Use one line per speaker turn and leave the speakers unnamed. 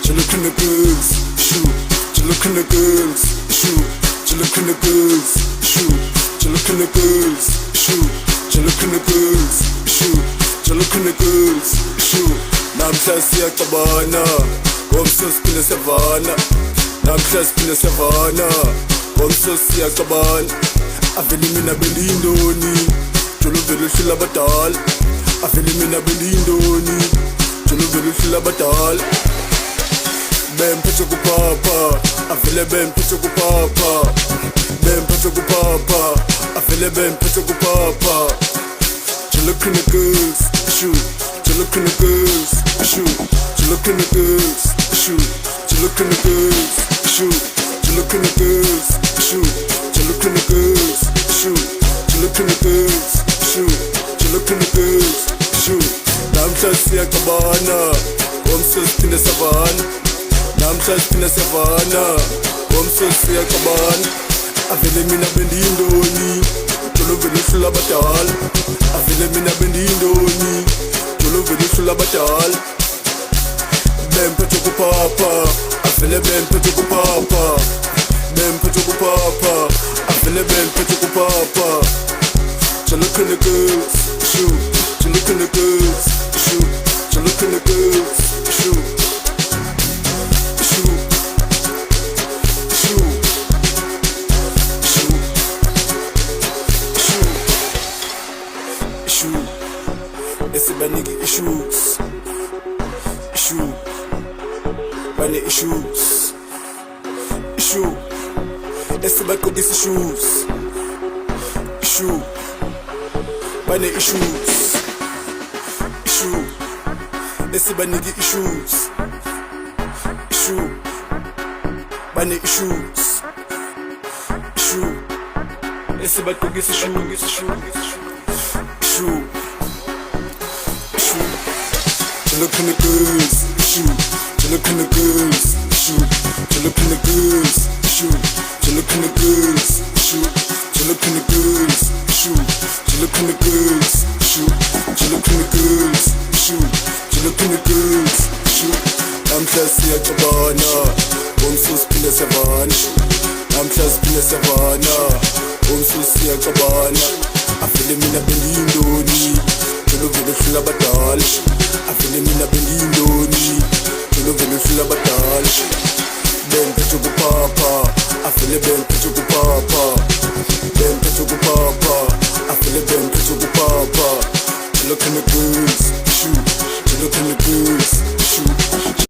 to look in the goods, shoot, to look in the goods, shoot, to look in the goods, shoot, to look in the goods, shoot, to look in the goods, shoot, to look in the goods, shoot. Namhla siyacabana, ngomsosiphinda siyavana. Namhla siphinde siyavana, ngomsos siyacabana. Avele mina bendiyindoni, jolo vele uhlula abadala. Avele mina bendiyindoni, jolo vele uhlula abadala. Bemphethe kupapa, avele bemphethe kupapa. Bemphethe kupapa, avele bemphethe kupapa. To look in the goods, shoot, to look in the goods, shoot, to look in the goods, shoot, to look in the goods, shoot, to look in the goods, shoot, to look in the goods, shoot, to look in the goods, shoot, to look in the goods, shoot. Namhla siyacabana, ngomsosiphinda siyavana. Namhla siphinde siyavana, ngomsos siyacabana. Avele mina bendiyindoni, jolo vele uhlula abadala. Avele mina bendiyindoni, jolo vele uhlula abadala. Bemphethe kupapa, avele bemphethe kupapa. Bemphethe kupapa, avele bemphethe kupapa. To look in the goods, shoot, to look in the goods, shoot, to look in the goods, shoot, shoot, shoot, shoot, shoot, shoot. Esse banigi issues, shoot, bani issues, shoot. Esse bako disse issues, shoot, bani issues, shoot. Esse banigi issues, shoot, bani issues, shoot. Esse bako disse issues, shoot, shoot. To look in the goods, shoot, to look in the goods, shoot, to look in the goods, shoot, to look in the goods, shoot, to look in the goods, shoot, to look in the goods, shoot, to look in the goods, shoot, to look in the goods, shoot. Namhla siyacabana, ngomsosiphinda siyavana. Namhla siphinde siyavana, ngomsos siyacabana. Avele mina bendiyindoni, jolo vele uhlula abadala. Avele mina bendiyindoni, jolo vele uhlula abadala. Bemphethe kupapa, avele bemphethe kupapa. Bemphethe kupapa.